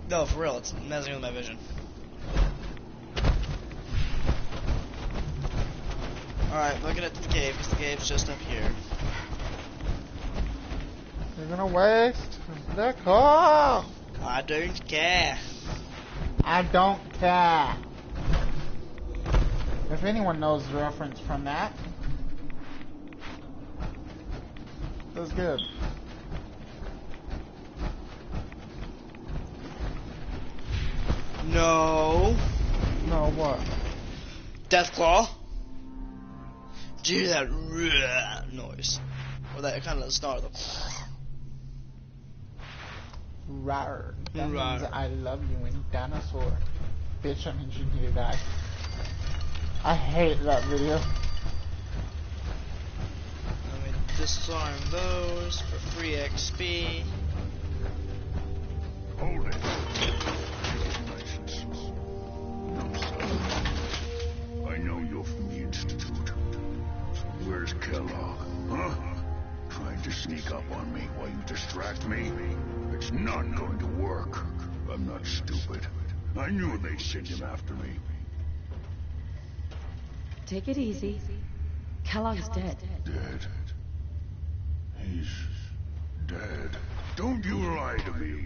S1: No, for real, it's messing with my vision. Alright, looking at the cave, because the cave's just up here.
S8: You're gonna waste the car.
S1: I don't care.
S8: I don't care. If anyone knows the reference from that, that's good.
S1: No.
S8: No, what?
S1: Deathclaw. Do that noise. Or that kind of snarl.
S8: Rawr. That
S1: Rawr.
S8: means I love you in dinosaur. Bitch, that means you need to die. I hate that video.
S1: Let me disarm those for free XP.
S3: Hold it. Nice and slow. No sound. I know you're from the Institute. So where's Kellogg? Huh? Trying to sneak up on me while you distract me? It's not going to work. I'm not stupid. I knew they'd send him after me.
S19: Take it easy. Kellogg's dead.
S3: Dead? He's dead. Don't you lie to me.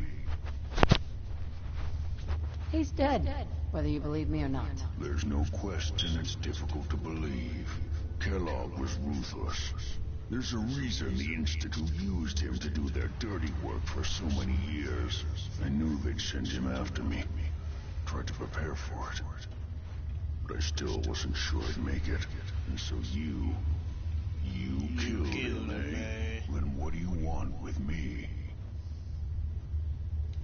S19: He's dead, whether you believe me or not.
S3: There's no question it's difficult to believe. Kellogg was ruthless. There's a reason the Institute used him to do their dirty work for so many years. I knew they'd send him after me. Tried to prepare for it. But I still wasn't sure I'd make it. And so you killed him, eh? Then what do you want with me?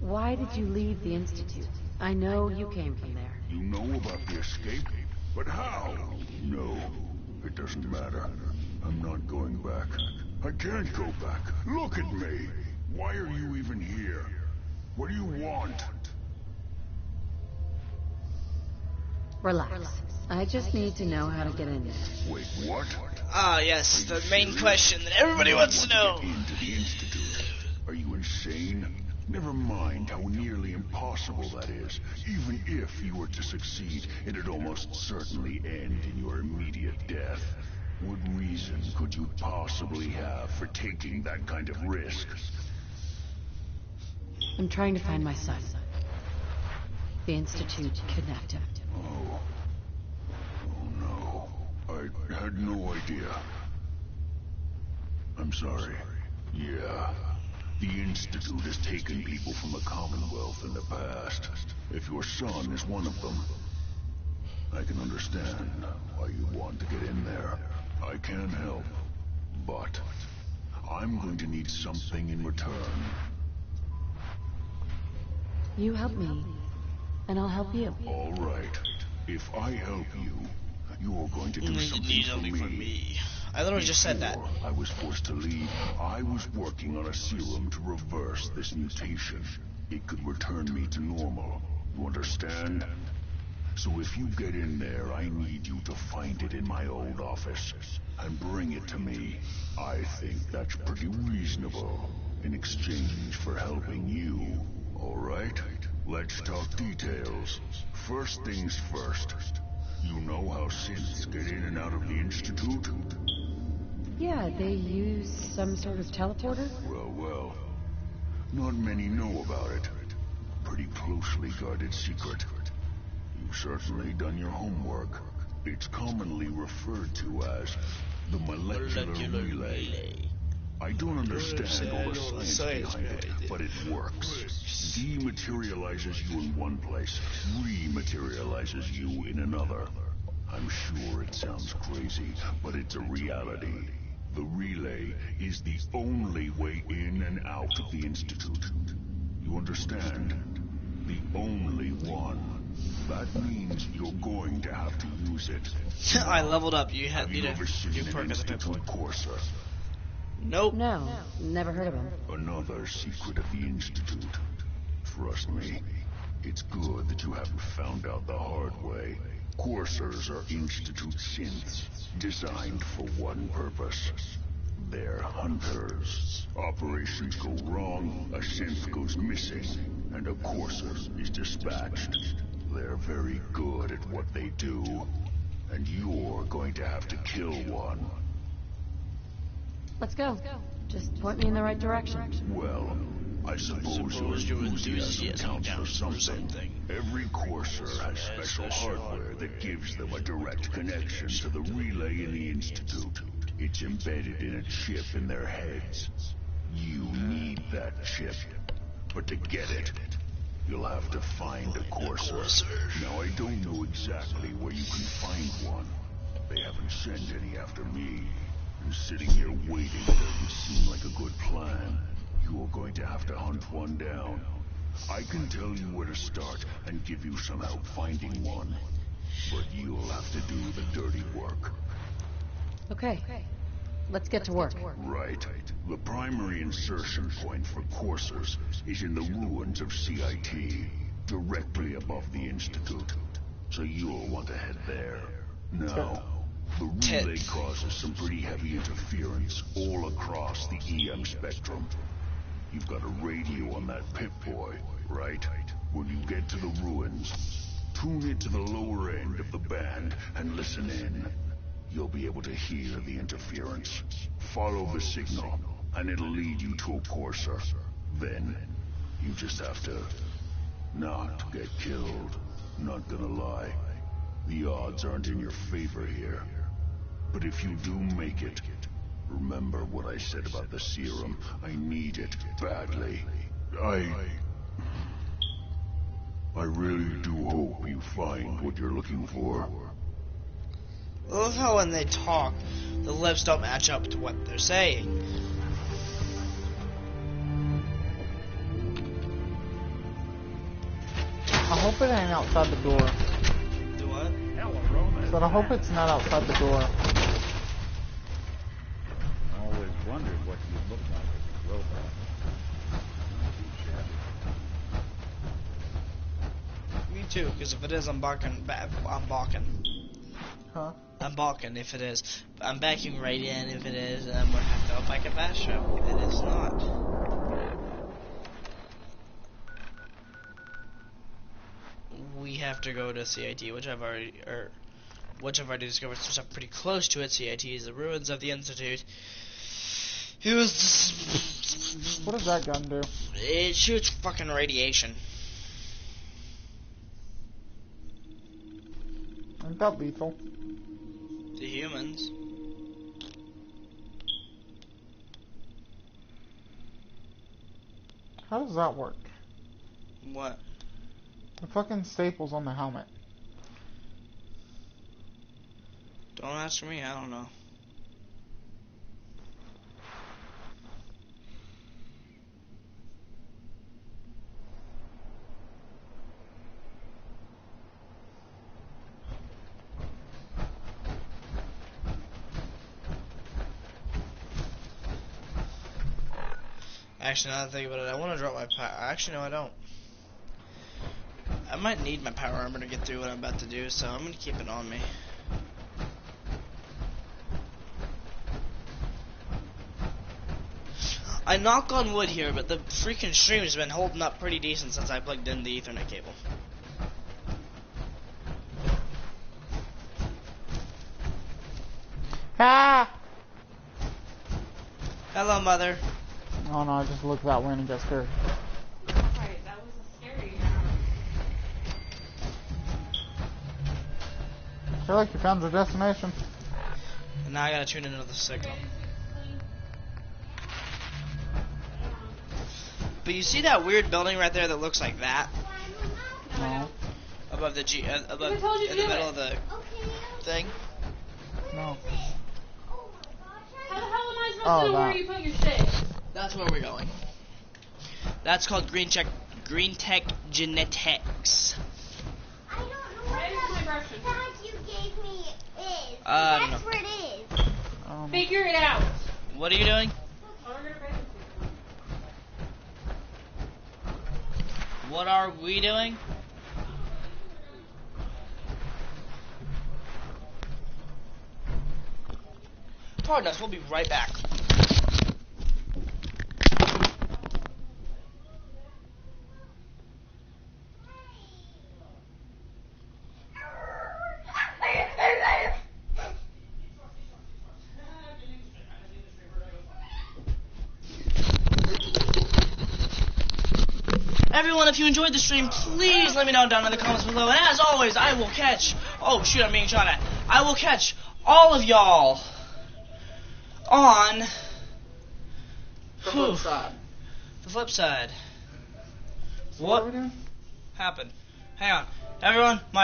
S19: Why did you leave the Institute? I know you came from there.
S3: You know about the escape? But how? No, it doesn't matter. I'm not going back. I can't go back. Look at me. Why are you even here? What do you want?
S19: Relax. I just need to know how to get in there.
S3: Wait, what?
S1: Ah, yes, the main question that everybody wants to know.
S3: Into the Institute. Are you insane? Never mind how nearly impossible that is. Even if you were to succeed, it'd almost certainly end in your immediate death. What reason could you possibly have for taking that kind of risk?
S19: I'm trying to find my son. The Institute kidnapped him.
S3: Oh. Oh no. I had no idea. I'm sorry. Yeah. The Institute has taken people from the Commonwealth in the past. If your son is one of them, I can understand why you want to get in there. I can help, but I'm going to need something in return.
S19: You help me, and I'll help you.
S3: All right. If I help you, you're going to do something for me.
S1: I literally just said that.
S3: Before I was forced to leave, I was working on a serum to reverse this mutation. It could return me to normal. You understand? So if you get in there, I need you to find it in my old office and bring it to me. I think that's pretty reasonable in exchange for helping you. All right? Let's talk details. First things first. You know how synths get in and out of the Institute?
S19: Yeah, they use some sort of teleporter?
S3: Well. Not many know about it. Pretty closely guarded secret. You've certainly done your homework. It's commonly referred to as the molecular relay. I don't understand all the science behind it, but it works. Dematerializes you in one place, rematerializes you in another. I'm sure it sounds crazy, but it's a reality. The relay is the only way in and out of the Institute. You understand? The only one. That means you're going to have to use it.
S1: I leveled up. You
S3: Have you ever seen an
S1: perk as a pit boy.
S3: Institute courser?
S1: Nope.
S12: No, never heard of him.
S3: Another secret of the Institute. Trust me, it's good that you haven't found out the hard way. Coursers are Institute synths, designed for one purpose. They're hunters. Operations go wrong, a synth goes missing, and a courser is dispatched. They're very good at what they do, and you're going to have to kill one.
S12: Let's go. Just point me in the right direction.
S3: Well, I suppose your enthusiasm counts for something. Every courser has special hardware that gives them a direct connection to the relay in the Institute. It's embedded in a chip in their heads. You need that chip. But to get it, you'll have to find a courser. Now, I don't know exactly where you can find one. They haven't sent any after me. And sitting here waiting doesn't seem like a good plan. You're going to have to hunt one down. I can tell you where to start and give you some help finding one. But you'll have to do the dirty work.
S12: Okay. Let's get to work.
S3: Right. The primary insertion point for coursers is in the ruins of CIT, directly above the Institute. So you'll want to head there. Now, the relay causes some pretty heavy interference all across the EM spectrum. You've got a radio on that Pip-Boy, right? When you get to the ruins, tune it to the lower end of the band and listen in. You'll be able to hear the interference. Follow the signal, and it'll lead you to a courser. Then, you just have to not get killed. Not gonna lie, the odds aren't in your favor here. But if you do make it, remember what I said about the serum. I need it badly. I really do hope you find what you're looking for.
S1: I love how when they talk, the lips don't match up to what they're saying.
S8: I hope it ain't outside the door.
S1: Do what?
S8: But I hope it's not outside the door.
S2: I always wondered what you'd look like as a robot.
S1: Me too, because if it is, I'm balking.
S8: Huh?
S1: I'm balking if it is. I'm backing right in if it is, and I'm gonna have to go back a bash if it is not. We have to go to CIT, which I've already discovered some stuff pretty close to it. CIT is the ruins of the Institute. It was.
S8: What does that gun do?
S1: It shoots fucking radiation.
S8: Ain't that lethal?
S1: To humans.
S8: How does that work?
S1: What?
S8: The fucking staples on the helmet.
S1: Don't ask me, I don't know. Actually, now that I think about it, I want to drop my power. Actually, no, I don't. I might need my power armor to get through what I'm about to do, so I'm going to keep it on me. I knock on wood here, but the freaking stream has been holding up pretty decent since I plugged in the Ethernet cable.
S8: Ah!
S1: Hello, mother.
S8: Oh no, I just looked that way and got scared.
S20: Right, that was a scary
S8: feel like you found your destination.
S1: And now I gotta tune into the signal. But you see that weird building right there that looks like that?
S8: No.
S1: Above the above in the middle of the thing?
S8: No.
S20: How the hell am I supposed to know where you put your shit?
S1: That's where we're going. That's called Green Tech Genetics.
S15: I don't know what the bag you gave me is.
S1: I don't
S15: That's
S1: know.
S15: where it is.
S20: Figure it out.
S1: What are you doing? What are we doing? Pardon us, we'll be right back. Everyone, if you enjoyed the stream, please let me know down in the comments below. And as always, I will catch... Oh, shoot, I'm being shot at. I will catch all of y'all on...
S8: The flip side.
S1: The flip side. What happened? Hang on. Everyone, my